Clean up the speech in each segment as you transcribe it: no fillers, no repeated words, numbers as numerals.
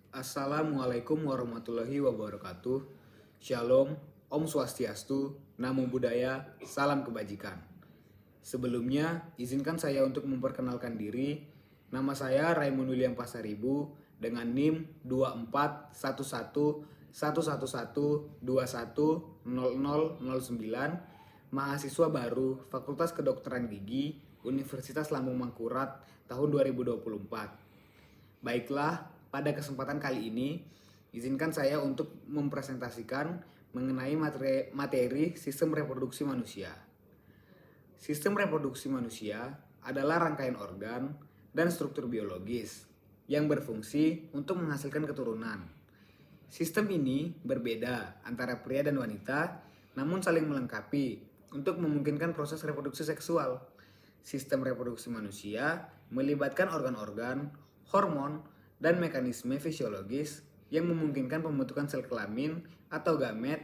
Assalamualaikum warahmatullahi wabarakatuh. Shalom, Om Swastiastu, Namo Buddhaya, Salam Kebajikan. Sebelumnya, izinkan saya untuk memperkenalkan diri. Nama saya Raymond William Pasaribu dengan NIM 241111210009, mahasiswa baru Fakultas Kedokteran Gigi Universitas Lambung Mangkurat tahun 2024. Baiklah, pada kesempatan kali ini, izinkan saya untuk mempresentasikan mengenai materi sistem reproduksi manusia. Sistem reproduksi manusia adalah rangkaian organ dan struktur biologis yang berfungsi untuk menghasilkan keturunan. Sistem ini berbeda antara pria dan wanita, namun saling melengkapi untuk memungkinkan proses reproduksi seksual. Sistem reproduksi manusia melibatkan organ-organ, hormon, dan mekanisme fisiologis yang memungkinkan pembentukan sel kelamin atau gamet,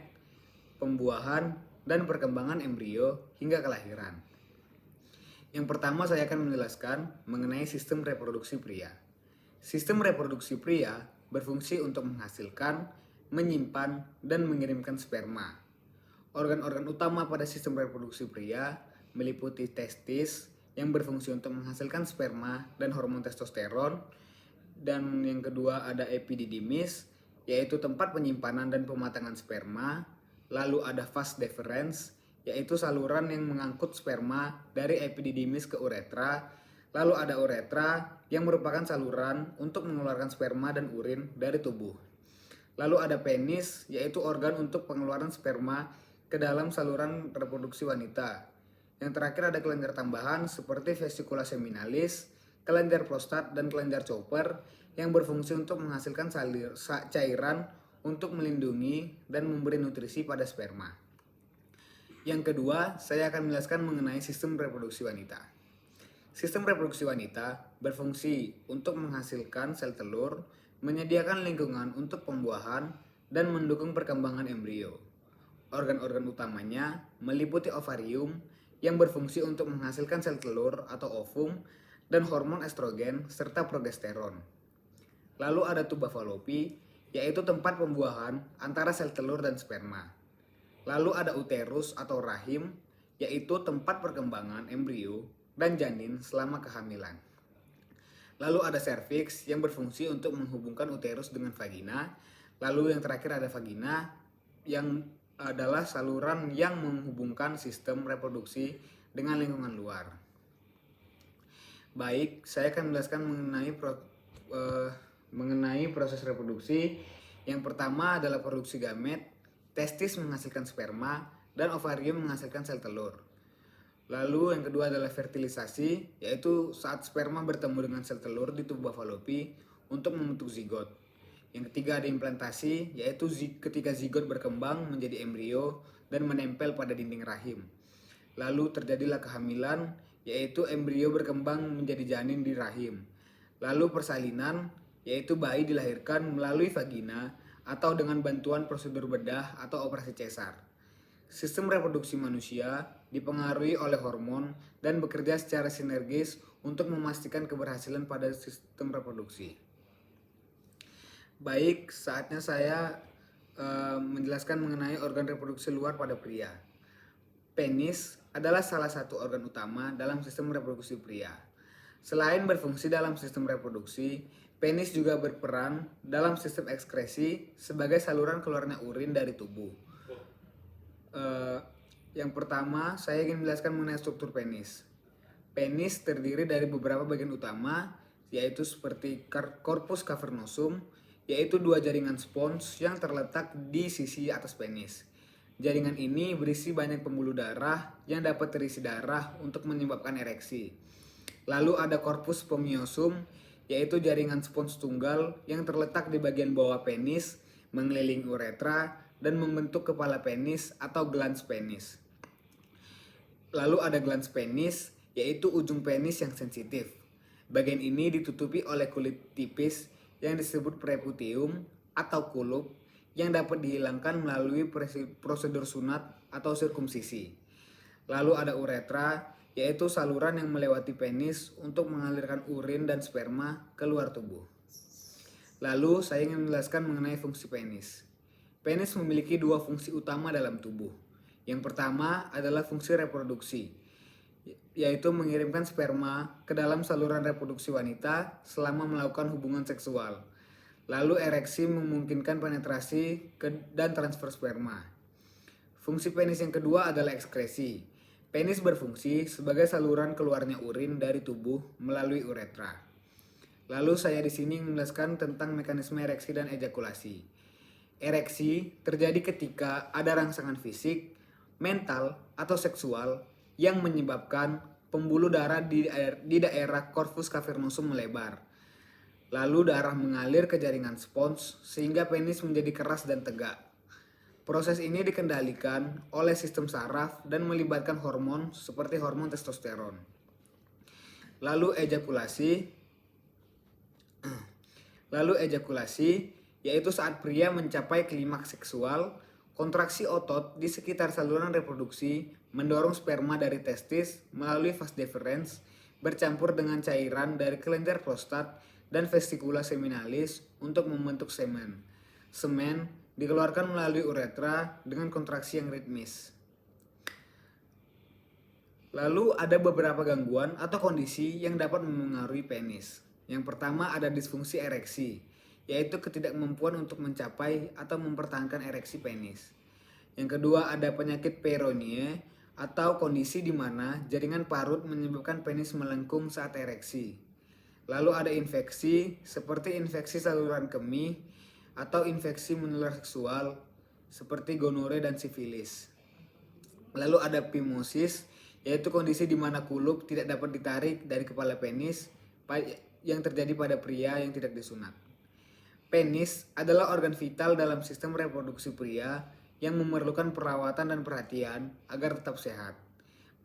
pembuahan, dan perkembangan embrio hingga kelahiran. Yang pertama saya akan menjelaskan mengenai sistem reproduksi pria. Sistem reproduksi pria berfungsi untuk menghasilkan, menyimpan, dan mengirimkan sperma. Organ-organ utama pada sistem reproduksi pria meliputi testis yang berfungsi untuk menghasilkan sperma dan hormon testosteron, dan yang kedua ada epididymis, yaitu tempat penyimpanan dan pematangan sperma. Lalu ada vas deferens, yaitu saluran yang mengangkut sperma dari epididymis ke uretra. Lalu ada uretra yang merupakan saluran untuk mengeluarkan sperma dan urin dari tubuh. Lalu ada penis, yaitu organ untuk pengeluaran sperma ke dalam saluran reproduksi wanita. Yang terakhir ada kelenjar tambahan seperti vesicula seminalis, kelenjar prostat, dan kelenjar Chopper yang berfungsi untuk menghasilkan cairan untuk melindungi dan memberi nutrisi pada sperma. Yang kedua, saya akan menjelaskan mengenai sistem reproduksi wanita. Sistem reproduksi wanita berfungsi untuk menghasilkan sel telur, menyediakan lingkungan untuk pembuahan, dan mendukung perkembangan embrio. Organ-organ utamanya meliputi ovarium yang berfungsi untuk menghasilkan sel telur atau ovum dan hormon estrogen serta progesteron. Lalu ada tuba falopi, yaitu tempat pembuahan antara sel telur dan sperma. Lalu ada uterus atau rahim, yaitu tempat perkembangan embrio dan janin selama kehamilan. Lalu ada serviks yang berfungsi untuk menghubungkan uterus dengan vagina. Lalu yang terakhir ada vagina yang adalah saluran yang menghubungkan sistem reproduksi dengan lingkungan luar. Baik, saya akan menjelaskan mengenai proses reproduksi. Yang pertama adalah produksi gamet, testis menghasilkan sperma, dan ovarium menghasilkan sel telur. Lalu yang kedua adalah fertilisasi, yaitu saat sperma bertemu dengan sel telur di tuba falopi untuk membentuk zigot. Yang ketiga ada implantasi, yaitu ketika zigot berkembang menjadi embrio dan menempel pada dinding rahim. Lalu terjadilah kehamilan, yaitu embrio berkembang menjadi janin di rahim. Lalu persalinan, yaitu bayi dilahirkan melalui vagina atau dengan bantuan prosedur bedah atau operasi cesar. Sistem reproduksi manusia dipengaruhi oleh hormon dan bekerja secara sinergis untuk memastikan keberhasilan pada sistem reproduksi. Baik, saatnya saya menjelaskan mengenai organ reproduksi luar pada pria. Penis adalah salah satu organ utama dalam sistem reproduksi pria. Selain berfungsi dalam sistem reproduksi, penis juga berperan dalam sistem ekskresi sebagai saluran keluarnya urin dari tubuh. Yang pertama, saya ingin menjelaskan mengenai struktur penis. Penis terdiri dari beberapa bagian utama, yaitu seperti corpus cavernosum, yaitu dua jaringan spons yang terletak di sisi atas penis. Jaringan ini berisi banyak pembuluh darah yang dapat terisi darah untuk menyebabkan ereksi. Lalu ada corpus spermiosum, yaitu jaringan spons tunggal yang terletak di bagian bawah penis, mengelilingi uretra, dan membentuk kepala penis atau glans penis. Lalu ada glans penis, yaitu ujung penis yang sensitif. Bagian ini ditutupi oleh kulit tipis yang disebut preputeum atau kulup yang dapat dihilangkan melalui prosedur sunat atau sirkumsisi. Lalu ada uretra, yaitu saluran yang melewati penis untuk mengalirkan urin dan sperma keluar tubuh. Lalu saya ingin menjelaskan mengenai fungsi penis. Penis memiliki dua fungsi utama dalam tubuh. Yang pertama adalah fungsi reproduksi, yaitu mengirimkan sperma ke dalam saluran reproduksi wanita selama melakukan hubungan seksual. Lalu ereksi memungkinkan penetrasi dan transfer sperma. Fungsi penis yang kedua adalah ekskresi. Penis berfungsi sebagai saluran keluarnya urin dari tubuh melalui uretra. Lalu saya di sini menjelaskan tentang mekanisme ereksi dan ejakulasi. Ereksi terjadi ketika ada rangsangan fisik, mental, atau seksual yang menyebabkan pembuluh darah di daerah corpus cavernosum melebar. Lalu darah mengalir ke jaringan spons sehingga penis menjadi keras dan tegak. Proses ini dikendalikan oleh sistem saraf dan melibatkan hormon seperti hormon testosteron. Lalu ejakulasi yaitu saat pria mencapai klimaks seksual, kontraksi otot di sekitar saluran reproduksi mendorong sperma dari testis melalui vas deferens bercampur dengan cairan dari kelenjar prostat dan vesicula seminalis untuk membentuk semen. Semen dikeluarkan melalui uretra dengan kontraksi yang ritmis. Lalu ada beberapa gangguan atau kondisi yang dapat memengaruhi penis. Yang pertama ada disfungsi ereksi, yaitu ketidakmampuan untuk mencapai atau mempertahankan ereksi penis. Yang kedua ada penyakit peyronie atau kondisi di mana jaringan parut menyebabkan penis melengkung saat ereksi. Lalu ada infeksi seperti infeksi saluran kemih atau infeksi menular seksual seperti gonore dan sifilis. Lalu ada phimosis, yaitu kondisi di mana kulup tidak dapat ditarik dari kepala penis yang terjadi pada pria yang tidak disunat. Penis adalah organ vital dalam sistem reproduksi pria yang memerlukan perawatan dan perhatian agar tetap sehat.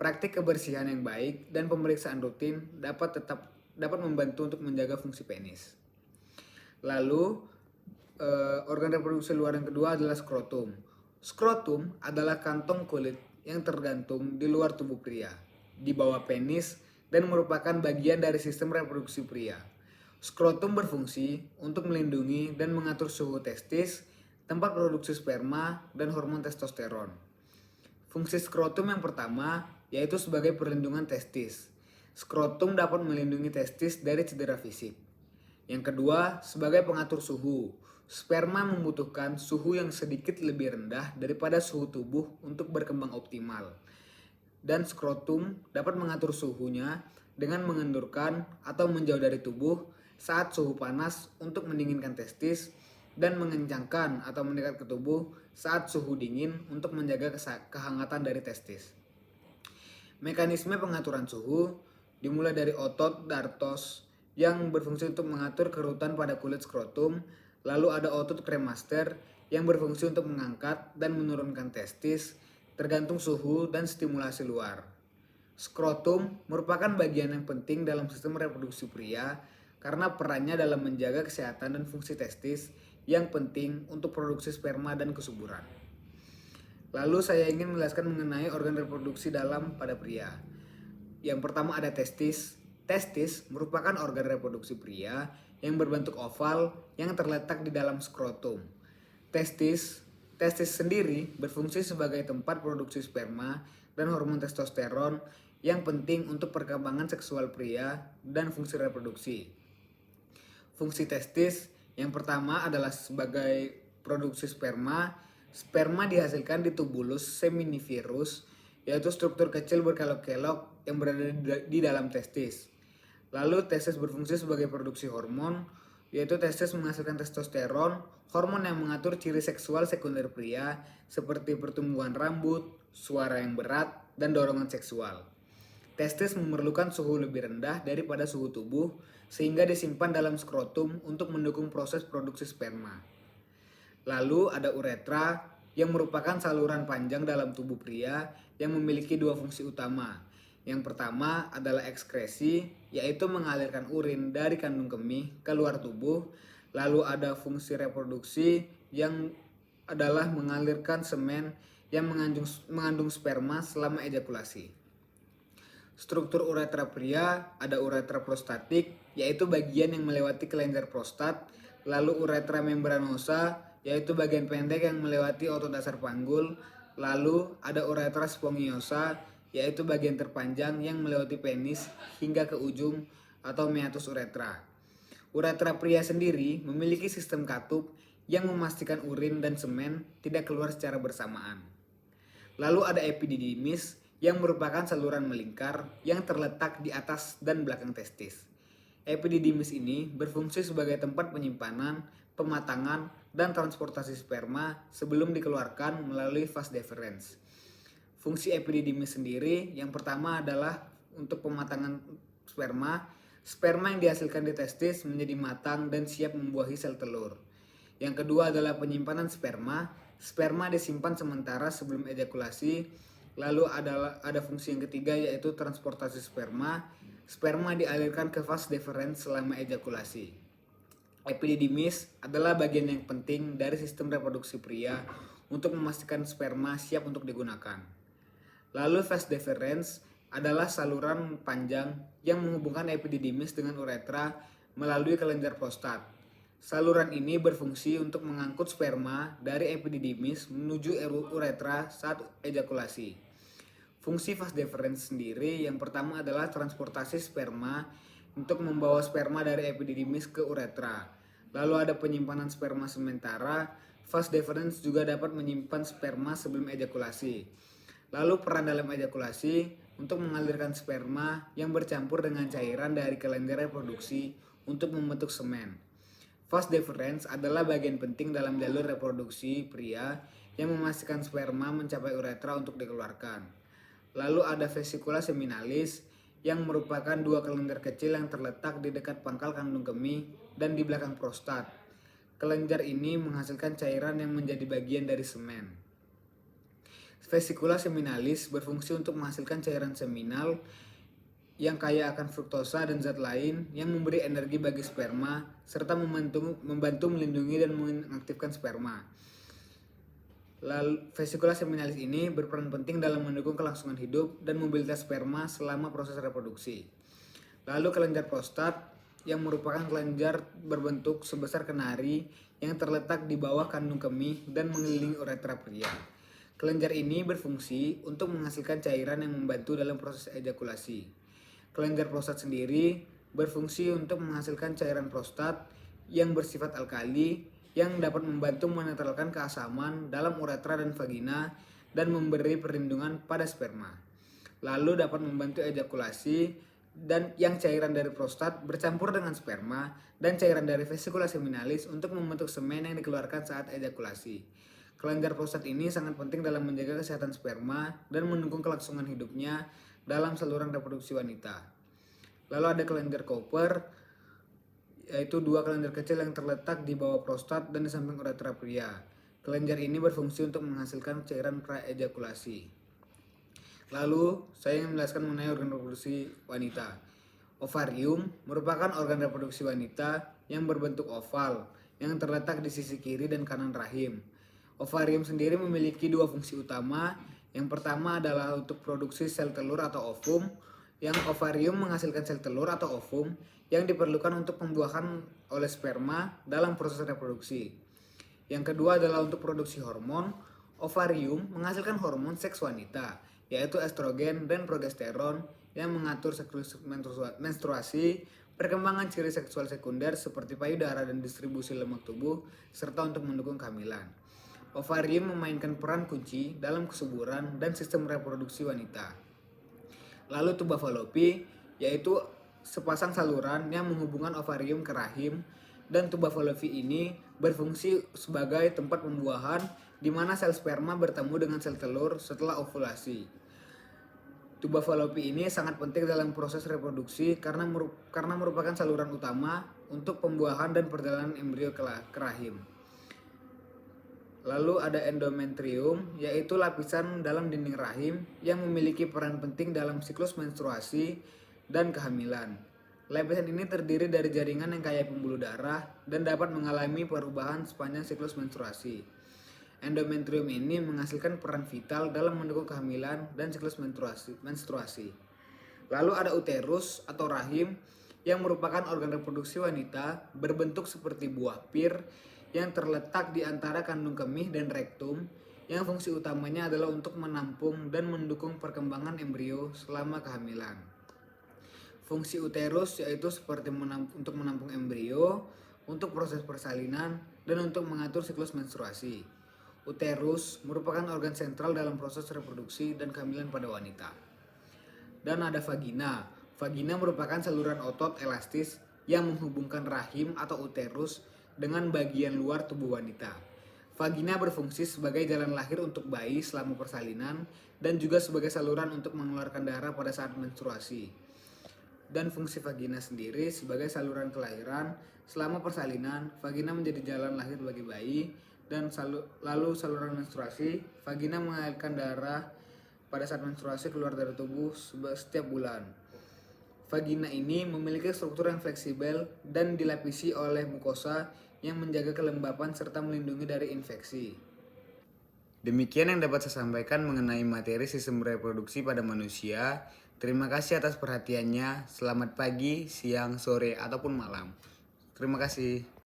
Praktik kebersihan yang baik dan pemeriksaan rutin dapat membantu untuk menjaga fungsi penis. Lalu organ reproduksi luar yang kedua adalah skrotum. Skrotum adalah kantong kulit yang tergantung di luar tubuh pria, di bawah penis, dan merupakan bagian dari sistem reproduksi pria. Skrotum berfungsi untuk melindungi dan mengatur suhu testis, tempat produksi sperma, dan hormon testosteron. Fungsi skrotum yang pertama yaitu sebagai perlindungan testis. Skrotum dapat melindungi testis dari cedera fisik. Yang kedua, sebagai pengatur suhu. Sperma membutuhkan suhu yang sedikit lebih rendah daripada suhu tubuh untuk berkembang optimal. Dan skrotum dapat mengatur suhunya dengan mengendurkan atau menjauh dari tubuh saat suhu panas untuk mendinginkan testis dan mengencangkan atau mendekat ke tubuh saat suhu dingin untuk menjaga kehangatan dari testis. Mekanisme pengaturan suhu dimulai dari otot dartos yang berfungsi untuk mengatur kerutan pada kulit skrotum. Lalu ada otot kremaster yang berfungsi untuk mengangkat dan menurunkan testis tergantung suhu dan stimulasi luar. Skrotum merupakan bagian yang penting dalam sistem reproduksi pria karena perannya dalam menjaga kesehatan dan fungsi testis yang penting untuk produksi sperma dan kesuburan. Lalu saya ingin menjelaskan mengenai organ reproduksi dalam pada pria. Yang pertama ada testis. Testis merupakan organ reproduksi pria yang berbentuk oval yang terletak di dalam skrotum. Testis sendiri berfungsi sebagai tempat produksi sperma dan hormon testosteron yang penting untuk perkembangan seksual pria dan fungsi reproduksi. Fungsi testis yang pertama adalah sebagai produksi sperma. Sperma dihasilkan di tubulus seminiferus, yaitu struktur kecil berkelok-kelok yang berada di dalam testis. Lalu testis berfungsi sebagai produksi hormon, yaitu testis menghasilkan testosteron, hormon yang mengatur ciri seksual sekunder pria seperti pertumbuhan rambut, suara yang berat, dan dorongan seksual. Testis memerlukan suhu lebih rendah daripada suhu tubuh sehingga disimpan dalam skrotum untuk mendukung proses produksi sperma. Lalu ada uretra yang merupakan saluran panjang dalam tubuh pria yang memiliki dua fungsi utama. Yang pertama adalah ekskresi, yaitu mengalirkan urin dari kandung kemih ke luar tubuh. Lalu ada fungsi reproduksi yang adalah mengalirkan semen yang mengandung sperma selama ejakulasi. Struktur uretra pria ada uretra prostatik, yaitu bagian yang melewati kelenjar prostat. Lalu uretra membranosa, yaitu bagian pendek yang melewati otot dasar panggul. Lalu ada uretra spongiosa, yaitu bagian terpanjang yang melewati penis hingga ke ujung atau meatus uretra. Uretra pria sendiri memiliki sistem katup yang memastikan urin dan semen tidak keluar secara bersamaan. Lalu ada epididymis yang merupakan saluran melingkar yang terletak di atas dan belakang testis. Epididymis ini berfungsi sebagai tempat penyimpanan, pematangan, dan transportasi sperma sebelum dikeluarkan melalui vas deferens. Fungsi epididymis sendiri yang pertama adalah untuk pematangan sperma. Sperma yang dihasilkan di testis menjadi matang dan siap membuahi sel telur. Yang kedua adalah penyimpanan sperma. Sperma disimpan sementara sebelum ejakulasi. Lalu ada fungsi yang ketiga yaitu transportasi sperma. Sperma dialirkan ke vas deferens selama ejakulasi. Epididymis adalah bagian yang penting dari sistem reproduksi pria untuk memastikan sperma siap untuk digunakan. Lalu vas deferens adalah saluran panjang yang menghubungkan epididymis dengan uretra melalui kelenjar prostat. Saluran ini berfungsi untuk mengangkut sperma dari epididymis menuju uretra saat ejakulasi. Fungsi vas deferens sendiri yang pertama adalah transportasi sperma untuk membawa sperma dari epididymis ke uretra. Lalu ada penyimpanan sperma sementara. Vas deferens juga dapat menyimpan sperma sebelum ejakulasi. Lalu peran dalam ejakulasi untuk mengalirkan sperma yang bercampur dengan cairan dari kelenjar reproduksi untuk membentuk semen. Vas deferens adalah bagian penting dalam jalur reproduksi pria yang memastikan sperma mencapai uretra untuk dikeluarkan. Lalu ada vesicula seminalis yang merupakan dua kelenjar kecil yang terletak di dekat pangkal kandung kemih dan di belakang prostat. Kelenjar ini menghasilkan cairan yang menjadi bagian dari semen. Vesicula seminalis berfungsi untuk menghasilkan cairan seminal yang kaya akan fruktosa dan zat lain yang memberi energi bagi sperma serta membantu melindungi dan mengaktifkan sperma. Lalu vesicula seminalis ini berperan penting dalam mendukung kelangsungan hidup dan mobilitas sperma selama proses reproduksi. Lalu kelenjar prostat yang merupakan kelenjar berbentuk sebesar kenari yang terletak di bawah kandung kemih dan mengelilingi uretra pria. Kelenjar ini berfungsi untuk menghasilkan cairan yang membantu dalam proses ejakulasi. Kelenjar prostat sendiri berfungsi untuk menghasilkan cairan prostat yang bersifat alkali yang dapat membantu menetralkan keasaman dalam uretra dan vagina dan memberi perlindungan pada sperma. Lalu dapat membantu ejakulasi dan yang cairan dari prostat bercampur dengan sperma dan cairan dari vesicula seminalis untuk membentuk semen yang dikeluarkan saat ejakulasi. Kelenjar prostat ini sangat penting dalam menjaga kesehatan sperma dan mendukung kelangsungan hidupnya dalam saluran reproduksi wanita. Lalu ada kelenjar Cooper, yaitu dua kelenjar kecil yang terletak di bawah prostat dan di samping uretra pria. Kelenjar ini berfungsi untuk menghasilkan cairan praejakulasi. Lalu saya ingin menjelaskan mengenai organ reproduksi wanita. Ovarium merupakan organ reproduksi wanita yang berbentuk oval yang terletak di sisi kiri dan kanan rahim. Ovarium sendiri memiliki dua fungsi utama. Yang pertama adalah untuk produksi sel telur atau ovum. Yang ovarium menghasilkan sel telur atau ovum yang diperlukan untuk pembuahan oleh sperma dalam proses reproduksi. Yang kedua adalah untuk produksi hormon. Ovarium menghasilkan hormon seks wanita, yaitu estrogen dan progesteron yang mengatur siklus menstruasi, perkembangan ciri seksual sekunder seperti payudara dan distribusi lemak tubuh, serta untuk mendukung kehamilan. Ovarium memainkan peran kunci dalam kesuburan dan sistem reproduksi wanita. Lalu tuba falopi, yaitu sepasang saluran yang menghubungkan ovarium ke rahim, dan tuba falopi ini berfungsi sebagai tempat pembuahan di mana sel sperma bertemu dengan sel telur setelah ovulasi. Tuba falopi ini sangat penting dalam proses reproduksi karena merupakan saluran utama untuk pembuahan dan perjalanan embrio ke rahim. Lalu ada endometrium, yaitu lapisan dalam dinding rahim yang memiliki peran penting dalam siklus menstruasi dan kehamilan. Lapisan ini terdiri dari jaringan yang kaya pembuluh darah dan dapat mengalami perubahan sepanjang siklus menstruasi. Endometrium ini menghasilkan peran vital dalam mendukung kehamilan dan siklus menstruasi. Lalu ada uterus atau rahim yang merupakan organ reproduksi wanita berbentuk seperti buah pir yang terletak di antara kandung kemih dan rektum, yang fungsi utamanya adalah untuk menampung dan mendukung perkembangan embrio selama kehamilan. Fungsi uterus yaitu seperti untuk menampung embrio, untuk proses persalinan, dan untuk mengatur siklus menstruasi. Uterus merupakan organ sentral dalam proses reproduksi dan kehamilan pada wanita. Dan ada vagina. Vagina merupakan saluran otot elastis yang menghubungkan rahim atau uterus dengan bagian luar tubuh wanita. Vagina berfungsi sebagai jalan lahir untuk bayi selama persalinan dan juga sebagai saluran untuk mengeluarkan darah pada saat menstruasi. Dan fungsi vagina sendiri sebagai saluran kelahiran selama persalinan, vagina menjadi jalan lahir bagi bayi, dan lalu saluran menstruasi, vagina mengalirkan darah pada saat menstruasi keluar dari tubuh setiap bulan. Vagina ini memiliki struktur yang fleksibel dan dilapisi oleh mukosa yang menjaga kelembapan serta melindungi dari infeksi. Demikian yang dapat saya sampaikan mengenai materi sistem reproduksi pada manusia. Terima kasih atas perhatiannya. Selamat pagi, siang, sore, ataupun malam. Terima kasih.